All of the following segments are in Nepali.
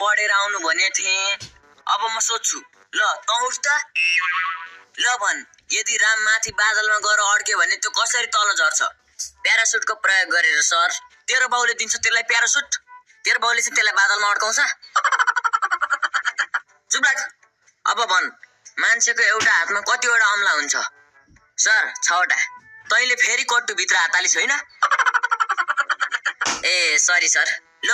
पढेर आउनु भने थिएँ। अब म सोध्छु, ल त उठ त। ल भन्, यदि राम माथि बादलमा गएर अड्क्यो भने त्यो कसरी तल झर्छ? प्यारासुटको प्रयोग गरेर सर। तेरो बाउले दिन्छ त्यसलाई प्यारासुट? तेरो बाउले चाहिँ त्यसलाई बादलमा अड्काउँछ? चुप लाग। अब भन्, मान्छेको एउटा हातमा कतिवटा अम्ला हुन्छ? सर 6वटा। तैँले फेरि कट्टुभित्र हात हालिस् होइन? ए सरी सर। ल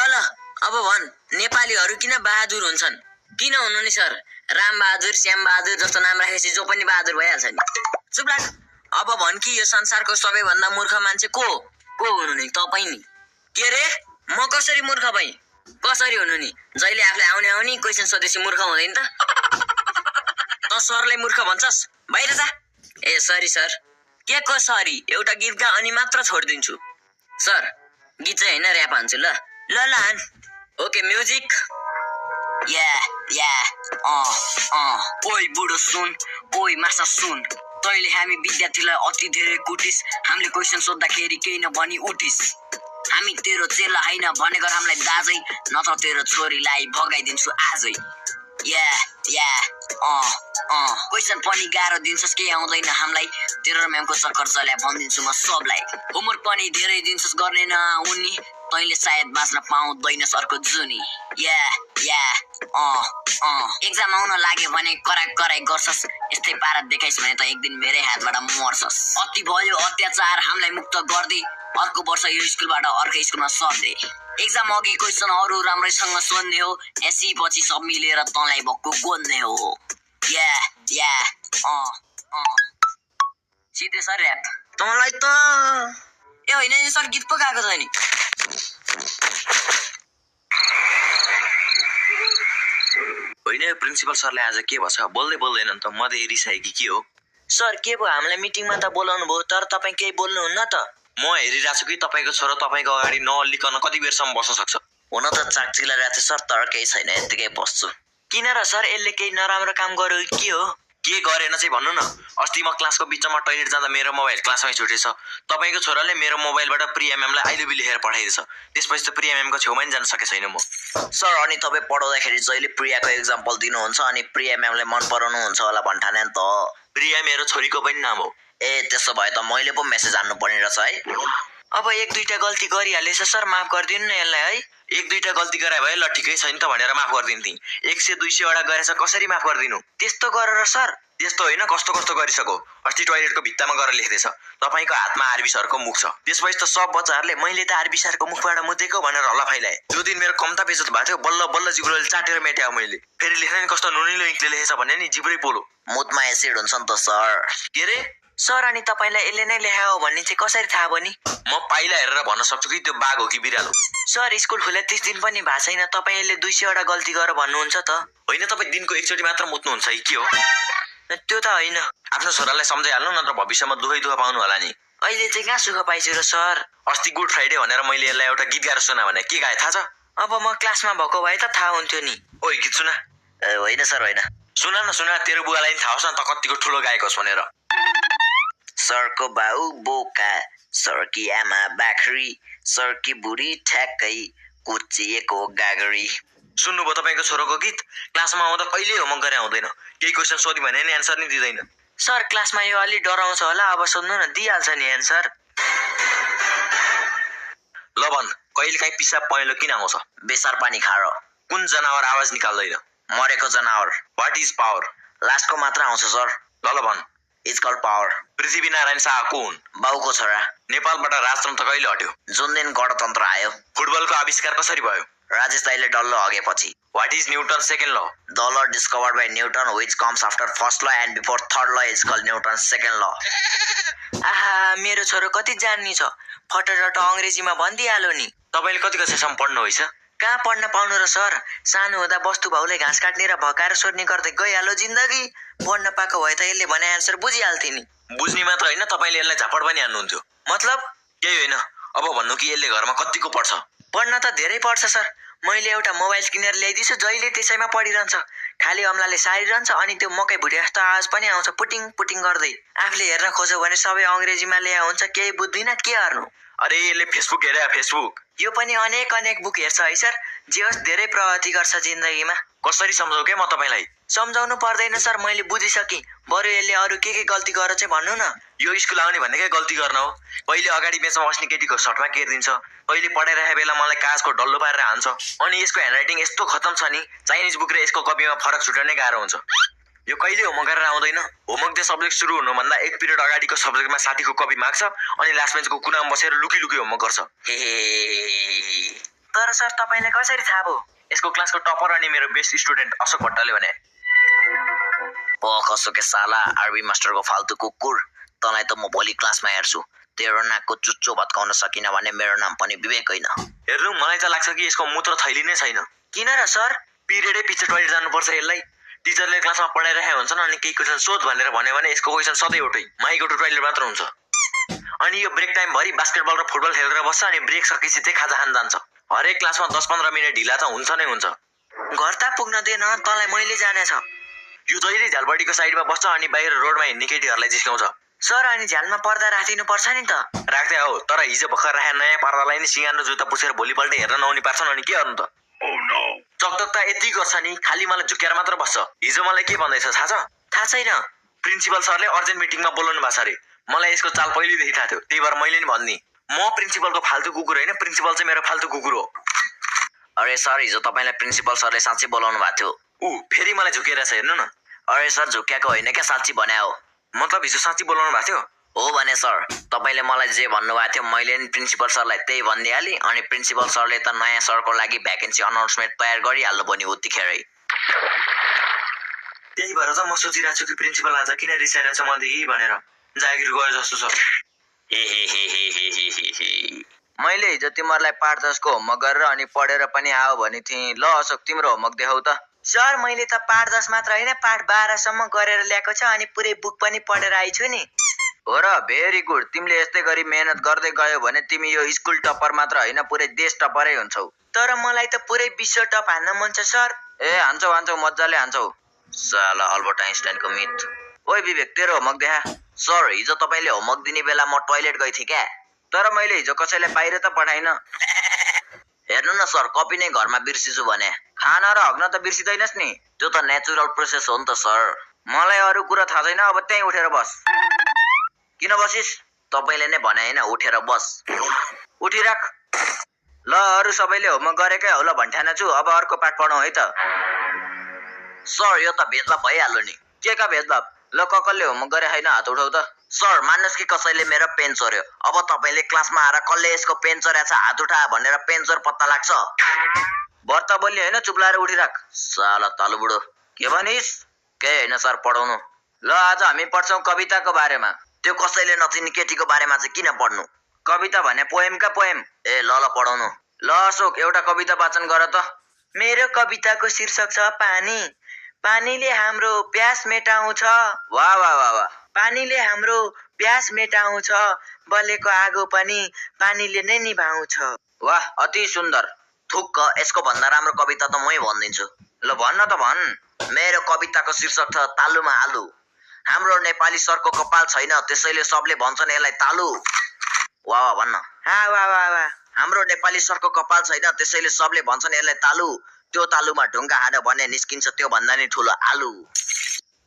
अब भन्, नेपालीहरू किन बहादुर हुन्छन्? किन हुनु नि सर? राम बहादुर, श्याम बहादुर जस्तो नाम राखेपछि जो पनि बहादुर भइहाल्छ नि। चुप लाग। अब भन् कि यो संसारको सबैभन्दा मूर्ख मान्छे को हुनु नि? तपाईँ नि। के रे? म कसरी मूर्ख भएँ? कसरी हुनु नि? जहिले आफूले आउने क्वेसन सोधेपछि मूर्ख हुँदैन त? त सरलाई मूर्ख भन्छस्? बाहिर जा। ए सरी सर। के को सरी? एउटा गीत गा अनि मात्र छोडिदिन्छु। सर गीत चाहिँ होइन, ऱ्याप हान्छु। ल हान। Okay music. ओइ बुढो सुन, ओइ माछा सुन, तैँले हामी विद्यार्थीलाई अति धेरै कुटिस। हामीले क्वेसन सोद्धाखेरि केही नभनी उठिस। हामी तेरो चेला होइन भनेको हामीलाई दाजै, नत्र तेरो छोरीलाई भगाइदिन्छु आजै। क्वेसन पनि गाह्रो दिन्छस्, केही आउँदैन हामीलाई। तेरो म्यामको चक्कर चल्या भनिदिन्छु म सबलाई। होमवर्क पनि धेरै दिन्छस्, गर्ने नआउनी। तैँले सायद बाँच्न पाउँदैनस् अर्को जुनी। एक्जाम आउन लाग्यो भने कराई गर्छस्। यस्तै पारा देखाइस् भने त एक दिन मेरै हातबाट मर्छस्। अति भयो अत्याचार, हामीलाई मुक्त गर्दै। अर्को वर्ष यो स्कुलबाट अर्कै स्कुलमा सर्दै। एक्जाम अघि क्वेसनहरू राम्रैसँग सोध्ने हो। एसी पछि सब मिलेर तँलाई भक्कु गोद्ने हो। सिधै सर ऱ्याप। तँलाई त ए होइन नि सर, गीत पो गाएको छ नि। होइन प्रिन्सिपल सरले आज के भन्छ? बोल्दैनन् त। म त हेरिसकेँ कि के हो? सर के भयो? हामीलाई मिटिङमा त बोलाउनु भयो, तर तपाईँ केही बोल्नुहुन्न त। म हेरिरहेको छु कि तपाईँको छोरो तपाईँको अगाडि नअल्लिकन कति बेरसम्म बस्न सक्छ। हुन त चाकचिला राख्छु सर, तर केही छैन, यत्तिकै बस्छु। किन र सर? यसले केही नराम्रो काम गर्यो के हो? के गरेन चाहिँ भन्नु न। अस्ति म क्लासको बिचमा टोइलेट जाँदा मेरो मोबाइल क्लासमै छुटेछ। तपाईँको छोराले मेरो मोबाइलबाट प्रिया म्यामलाई आई लभ यु लेखेर पठाइदिएछ। त्यसपछि त प्रिया म्यामको छेउमा नि जान सके छैन म। सर अनि तपाईँ पढाउँदाखेरि जहिले प्रियाको एक्जाम्पल दिनुहुन्छ अनि प्रिया म्यामले मन पराउनुहुन्छ होला भन्ठाने नि त। प्रिया मेरो छोरीको पनि नाम हो। ए त्यसो भए त मैले पो मेसेज हान्नु पर्ने रहेछ है। अब एक दुईटा गल्ती गरिहालेछ सर, माफ गरिदिनु न यसलाई है। एक दुईटा गल्ती गरे भए ल ठिकै छ नि त भनेर माफ गरिदिन्थेँ। 100-200 वटा गरेछ, कसरी माफ गरिदिनु? त्यस्तो गरेर सर? त्यस्तो होइन, कस्तो गरिसक्यो। अस्ति टोइलेटको भित्तामा गएर लेख्दैछ तपाईँको हातमा आरबी सरको मुख छ। त्यसपछि त सब बच्चाहरूले मैले त आरबी सरको मुखबाट मुतेको भनेर हल्ला फैलाए। त्यो दिन मेरो कम्ता बेइज्जत भएको थियो। बल्ल जिब्रोले चाटेर मेट्यायो मैले। फेरि लेख्ने कस्तो नुनिलो इङ्कले लेखेछ भने नि जिब्रै पोलो। मुतमा एसिड हुन्छ नि त सर। के रे? सर अनि तपाईँलाई यसले नै लेखायो भन्ने चाहिँ कसरी थाहा भयो नि? म पाइला हेरेर भन्न सक्छु कि त्यो बाघ हो कि बिरालो। सर स्कुल खुले 30 दिन पनि भएको छैन, तपाईँ यसले 200 वटा गल्ती गर भन्नुहुन्छ त? होइन, तपाईँ दिनको एकचोटि मात्र मुत्नुहुन्छ कि के हो? त्यो त होइन। आफ्नो छोरालाई सम्झाइहाल्नु, नत्र भविष्यमा दुःख पाउनु होला नि। अहिले चाहिँ कहाँ सुख पाइछु र सर? अस्ति गुड फ्राइडे भनेर मैले यसलाई एउटा गीत गाएर सुना भने के गाए थाहा छ? अब म क्लासमा भएको भए त थाहा हुन्थ्यो नि। ओइ गीत सुना। होइन सर होइन। सुना, तेरो बुवालाई थाहा होस् न त कतिको ठुलो गाएको होस् भनेर। सरको बाउ बोका, सरकी आमा बाख्री, सरकी बुढी ठ्याक्कै कुचिएको गागरी। सुन्नुभयो तपाईँको छोरोको गीत? क्लासमा आउँदा कहिले होमवर्क गरे आउँदैन। केही क्वेसन सोध्यो भने नि एन्सर नै दिँदैन। सर क्लासमा यो अलि डराउँछ होला, अब सोध्नु न, दिइहाल्छ नि एन्सर। ल भन्, कहिलेकाहीँ पिसाब पहेँलो किन आउँछ? बेसार पानी खाएर। कुन जनावर आवाज निकाल्दैन? मरेको जनावर। What is power? लास्टको मात्र आउँछ सर। ल भन्। It's called power. Prithvinarayan Shah को हुन्? बाउको छोरा। नेपालबाट राजतन्त्र कहिले हट्यो? जुन दिन गणतन्त्र आयो। फुटबलको आविष्कार कसरी भयो? राजेश दाइले डल्लो हगेपछि। व्हाट इज न्यूटन सेकेन्ड ल? The law discovered by Newton which comes after first law and before third law is called Newton's second law. आहा मेरो छोरो कति जान्नी छ, फटरट अंग्रेजीमा भनिदिहाल्यो नि। तपाईले कति कक्षासम्म पढ्नु भइछ? कहाँ पढ्न पाउनु र सर, सानो हुँदा बस्तु भाउले घाँस काट्ने र भकाएर सोध्ने गर्दै गइहाल्यो जिन्दगी। पढ्न पाएको भए त यसले भने आन्सर बुझिहाल्थे नि। बुझ्ने मात्र होइन, तपाईले यसलाई झापड पनि हान्नुहुन्थ्यो। मतलब केही होइन, अब भन्नु कि यसले घरमा कतिको पढ्छ? पढ्न त धेरै पढ्छ सर। मैले एउटा मोबाइल किनेर ल्याइदिन्छु, जहिले त्यसैमा पढिरहन्छ। खाली अम्लाले सारिरहन्छ अनि त्यो मकै भुटे जस्तो आवाज पनि आउँछ पुटिङ पुटिङ गर्दै। आफूले हेर्न खोज्यो भने सबै अंग्रेजीमा लेखा हुन्छ, केही बुझ्दिन के गर्नु। अरे यसले फेसबुक हेरे फेसबुक। यो पनि अनेक बुक हेर्छ है सर। जे होस् धेरै प्रगति गर्छ जिन्दगीमा। कसरी सम्झाउ के म तपाईँलाई? सम्झाउनु पर्दैन सर, मैले बुझिसकेँ। बरु यसले अरू के गल्ती गरेर चाहिँ भन्नु न। यो स्कुल आउने भनेकै गल्ती गर्न हो। पहिले अगाडि बेचमा बस्ने केटीको सर्टमा केरिदिन्छ, पहिले पढाइरहेको बेला मलाई कागजको डल्लो पारेर हान्छ। अनि यसको ह्यान्डराइटिङ यस्तो खतम छ नि, चाइनिज बुक र यसको कपीमा फरक छुट्याउनै गाह्रो हुन्छ। यो कहिले होमवर्क गरेर आउँदैन। होमवर्क डे सब्जेक्ट सुरु हुनुभन्दा 1 पिरियड अगाडिको सब्जेक्टमा साथीको कपी माग्छ अनि लास्ट बेन्चको कुनामा बसेर लुकी होमवर्क गर्छ। तर सर तपाईँलाई कसरी थाहा भयो? यसको क्लासको टपर अनि मेरो बेस्ट स्टुडेन्ट अशोक भट्टले भने। कसोके साला आरबी मास्टरको फाल्तु कुकुर, तँलाई त म भोलि क्लासमा हेर्छु। तेरो नाकको चुच्चो भत्काउन सकिन भने मेरो नाम पनि विवेक होइन। हेर्नु, मलाई त लाग्छ कि यसको मूत्र थैली नै छैन। किन र सर? पिरियडै पछि टोइलेट जानुपर्छ यसलाई। टिचरले क्लासमा पढाइरहेका हुन्छन् अनि केही क्वेसन सोध भनेर भन्यो भने यसको क्वेसन सधैँ एउटै, माई गो टु टोइलेट मात्र हुन्छ। अनि यो ब्रेक टाइम भरि बास्केटबल र फुटबल खेलेर बस्छ अनि ब्रेक सकेपछि चाहिँ खाजा खान जान्छ। हरेक क्लासमा 10-15 मिनेट ढिला त हुन्छ नै हुन्छ। घर त पुग्न दिएन, तँलाई मैले जानेछ। यो जहिले झ्यालपट्टिको साइडमा बस्छ अनि बाहिर रोडमा हिँड्ने केटीहरूलाई जिस्काउँछ। सर अनि झ्यालमा पर्दा राखिदिनु पर्छ नि त। राख्दै हो, तर हिजो भर्खर राखे नयाँ पर्दालाई नि सिँगार र जुत्ता पुछेर भोलिपल्ट हेर्न नहुने पार्छन् अनि के गर्नु त? चकचक त यति गर्छ नि, खाली मलाई झुक्याएर मात्र बस्छ। हिजो मलाई के भन्दैछ थाहा छ? थाहा छैन। प्रिन्सिपल सरले अर्जेन्ट मिटिङमा बोलाउनु भएको छ अरे। मलाई यसको चाल पहिलेदेखि थाहा थियो, त्यही भएर मैले नि भन्नी। म प्रिन्सिपलको फाल्तु कुकुर होइन, प्रिन्सिपल चाहिँ मेरो फाल्तु कुकुर हो। अरे सर, हिजो तपाईँलाई प्रिन्सिपल सरले साँच्चै बोलाउनु भएको थियो। फेरि मलाई झुकेर छ, हेर्नु न। अरे सर, झुक्याएको होइन क्या, साँच्ची भने हो। मतलब हिजो साँच्ची बोलाउनु भएको थियो? हो भने सर, तपाईँले मलाई जे भन्नुभएको थियो मैले नि प्रिन्सिपल सरलाई त्यही भनिदिइहालेँ। अनि प्रिन्सिपल सरले त नयाँ सरको लागि भ्याकेन्सी अनाउन्समेन्ट तयार गरिहाल्नु पनि उत्तिखेरै। त्यही भएर त म सोचिरहेको छु कि प्रिन्सिपल आज किन रिसाइरहेछ मदेखि भनेर। जागिर गयो जस्तो छ। मैले हिजो तिमीहरूलाई पाठ 10 को होमवर्क गरेर अनि पढेर पनि आओ भने थिएँ। ल अशोक, तिम्रो होमवर्क देखाउ त। सर, मैले त पाठ 10 मात्र होइन, पाठ 12 सम्म गरेर ल्याएको छ अनि पुरै बुक पनि पढेर आइछु नि। हो र, भेरी गुड। तिमीले यस्तै गरी मेहनत गर्दै गयो भने तिमी यो स्कुल टपर मात्र होइन, पुरै देश टपरै हुन्छौ। तर मलाई त पुरै विश्व टप हान्न मन छ सर। हान्छौ मजाले हान्छौ। साला अल्बर्ट आइन्स्टाइनको मिथ। ओइ विवेक, तेरो होमवर्क देखा। सर, हिजो तपाईँले होमवर्क दिने बेला म टोइलेट गइ थिएँ क्या। तर मैले हिजो कसैलाई बाहिर त पठाइन। हेर्नु न सर, कपी नै घरमा बिर्सिछु भने। खाना र हग्न त बिर्सिँदैनस् नि, त्यो त नेचुरल प्रोसेस हो नि त सर। मलाई अरू कुरा थाहा छैन, अब त्यहीँ उठेर बस। किन बसिस्? तपाईँले नै भने होइन, उठेर बस। उठिराख। ल, अरू सबैले होमवर्क गरेकै होला भन्ठाना छु, अब अर्को पाठ पढौँ है त। सर, यो त भेदभाव भइहाल्यो नि। के का भेदभाव? ल, कसले होमवर्क गरे होइन हात उठाउ त। सर, मान्नुहोस् कि कसैले मेरो पेन चोर्यो। अब तपाईँले क्लासमा आएर कसले यसको पेन चोर्याछ हात उठा भनेर पेन चोर पत्ता लाग्छ। भर्ता बोल्ने होइन, चुप लाएर उठिराख। साला तालु बुढो। के भनिस्? केही होइन सर, पढाउनु। ल, आज हामी पढ्छौँ कविताको बारेमा। त्यो कसैले नचिन्ने केटीको बारेमा चाहिँ किन पढ्नु? कविता भने पोएमका पोएम। ल पढाउनु। ल अशोक, एउटा कविता वाचन गर त। मेरो कविताको शीर्षक छ पानी। पानीले हाम्रो प्यास मेटाउँछ। वाह वाह वाह वाह। पानीले हाम्रो प्यास मेटाउँछ, बलेको आगो पनि पानीले नै निभाउँछ। वाह, अति सुन्दर। थुक्क, यसको भन्दा राम्रो कविता त मै भनिदिन्छु। ल भन्न त भन्। मेरो कविताको शीर्षक छ तालुमा आलु। हाम्रो नेपाली सरको कपाल छैन, त्यसैले सबले भन्छन् यसलाई तालु। वाह वाह भन्न। वाह वाह वाह। हाम्रो नेपाली सरको कपाल छैन, त्यसैले सबले भन्छन् यसलाई तालु। त्यो तालुमा ढुङ्गा हान्यो भने निस्किन्छ त्यो भन्दा नि ठुलो आलु।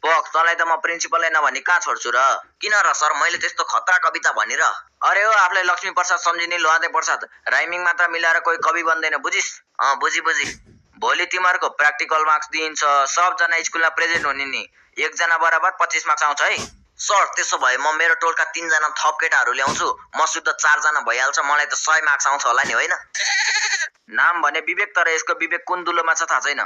पक, तँलाई त म प्रिन्सिपललाई नभनी कहाँ छोड्छु र? किन र सर, मैले त्यस्तो खतरा कविता भनिर? अरे हो, आफूलाई लक्ष्मी प्रसाद सम्झिने लोहादे प्रसाद। राइमिङ मात्र मिलाएर कोही कवि बन्दैन, बुझिस्? बुझी। भोलि तिमीहरूको प्र्याक्टिकल मार्क्स दिइन्छ, सबजना स्कुलमा प्रेजेन्ट हुने नि। एकजना बराबर 25 मार्क्स आउँछ है। सर, त्यसो भए म मेरो टोलका 3 जना थप केटाहरू ल्याउँछु, म शुद्ध 4 जना भइहाल्छ, मलाई त 100 मार्क्स आउँछ होला नि, होइन? नाम भने विवेक, तर यसको विवेक कुन दुलोमा छ थाहा छैन।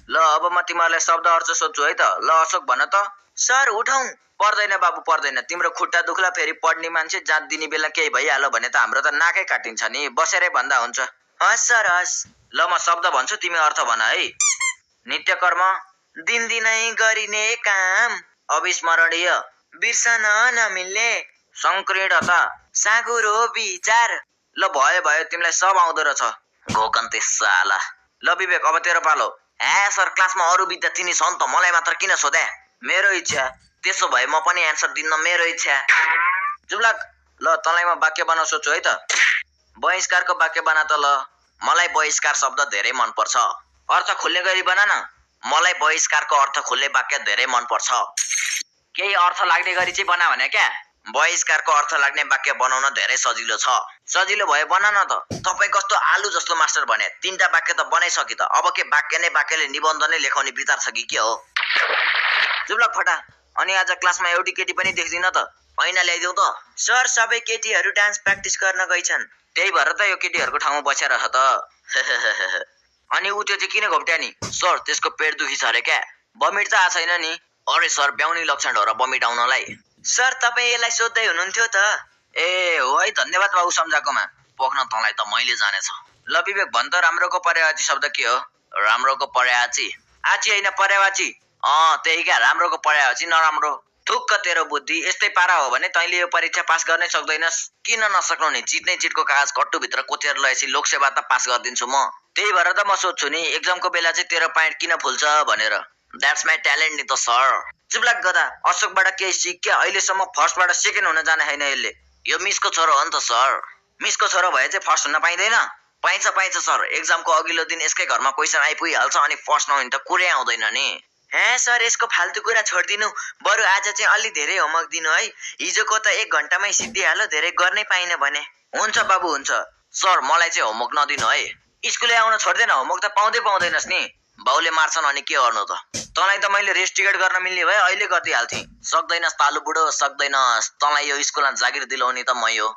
ल, अब म तिमीहरूलाई शब्द अर्थ सोध्छु है त। ल अशोक, भन त। सर, उठाउँ? पर्दैन बाबु, पर्दैन। तिम्रो खुट्टा दुख्ला, फेरि पढ्ने मान्छे जात दिने बेला केही भइहाल्यो भने त हाम्रो त नाकै काटिन्छ नि, बसेरै भन्दा हुन्छ। हस् सर, हस्। ल, म शब्द भन्छु, तिमी अर्थ भन है। नित्य कर्म, दिनदिनै गरिने काम, अविस्मरणीय, बिर्सन नमिल्ने, संकीर्णता, साँघुरो विचार। ल भयो, तिमीलाई सब आउँदो रहेछ। घोकन्ते साला। ल विवेक, अब तेरो पालो। सर, क्लासमा अरू विद्यार्थी नि छन् त, मलाई मात्र किन सोधे? मेरो इच्छा। त्यसो भए म पनि एन्सर दिन्न, मेरो इच्छा। चुप लाग। ल तँलाई म वाक्य बनाउ सोध्छु है त बहिष्कारको वाक्य बना त ल मलाई बहिष्कार शब्द धेरै मनपर्छ अर्थ खुल्ने गरी बना न मलाई बहिष्कारको अर्थ खुल्ने वाक्य धेरै मनपर्छ केही अर्थ लाग्ने गरी चाहिँ बना भने क्या बहिष्कारको अर्थ लाग्ने वाक्य बनाउन धेरै सजिलो छ सजिलो भए बना न त तपाईँ कस्तो आलु जस्तो मास्टर भने 3टा वाक्य त बनाइसकि त अब के वाक्यले निबन्ध नै लेखाउने विचार छ कि के हो जुब्लक फटा अनि आज क्लासमा एउटी केटी पनि देख्दिन त ऐना ल्याइदेऊ त सर सबै केटीहरू डान्स प्र्याक्टिस गर्न गइछन् त्यही भएर त यो केटीहरूको ठाउँमा बसेर रह त अनि ऊ त्यो चाहिँ किन घोप्ट्या नि सर त्यसको पेट दुखी छ अरे क्या बमिट त आएको छैन नि अरे सर ब्याउनी लक्षण हो र बमिट आउनलाई सर तपाईँ यसलाई सोध्दै हुनुहुन्थ्यो त ए हो है धन्यवाद बाबु सम्झाएकोमा पोख्न तँलाई त मैले जानेछ ल विवेक भन् त राम्रोको पर्यायवाची शब्द के हो राम्रोको पर्यायवाची आची होइन पर्यायवाची त्यही क्या राम्रोको पर्यायवाची नराम्रो थुक्क तेरो बुद्धि यस्तै पारा हो भने तैँले यो परीक्षा पास गर्नै सक्दैनस् किन नसक्नु नि चिट्नै चिटको कागज कट्टुभित्र कोचेर लगाएपछि लोकसेवा त पास गरिदिन्छु म त्यही भएर त म सोध्छु नि एक्जामको बेला चाहिँ तेरो प्यान्ट किन फुल्छ भनेर द्याट्स माई ट्यालेन्ट नि त सर चुप्लाक गदा अशोकबाट केही सिक क्या अहिलेसम्म फर्स्टबाट सेकेन्ड हुन जाने छैन यसले यो मिसको छोरो हो नि त सर मिसको छोरो भए चाहिँ फर्स्ट हुन पाइँदैन पाइन्छ सर एक्जामको अघिल्लो दिन यसकै घरमा क्वेसन आइपुगिहाल्छ अनि फर्स्ट नहुने त कुरै आउँदैन नि हे सर यसको फाल्तु कुरा छोडिदिनु बरु आज चाहिँ अलि धेरै होमवर्क दिनु है हिजोको त 1 घन्टामै सिद्धिहाल्यो धेरै गर्नै पाइन भने हुन्छ बाबु हुन्छ सर मलाई चाहिँ होमवर्क नदिनु है स्कुले आउन छोड्दैन होमवर्क त पाउँदैनस् नि बाउले मार्छन् अनि के गर्नु त तँलाई त मैले रेस्ट टिकट गर्न मिल्ने भए अहिले गरिदिइहाल्थेँ सक्दैनस् तालु बुढो सक्दैनस् तँलाई यो स्कुलमा जागिर दिलाउने त मै हो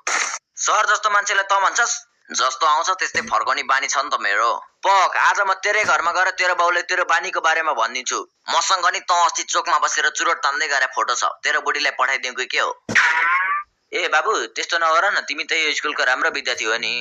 सर जस्तो मान्छेलाई त भन्छस् जस्तो आउँछ त्यस्तै फर्काउने बानी छ नि त मेरो पक आज म तेरै घरमा गएर तेरो बाउले तेरो बानीको बारेमा भनिदिन्छु मसँग नि तँ अस्ति चोकमा बसेर चुरोट तान्दै गएर फोटो छ तेरो बुढीलाई पठाइदिउँ कि के हो ए बाबु त्यस्तो नगर न तिमी त यो स्कुलको राम्रो विद्यार्थी हो नि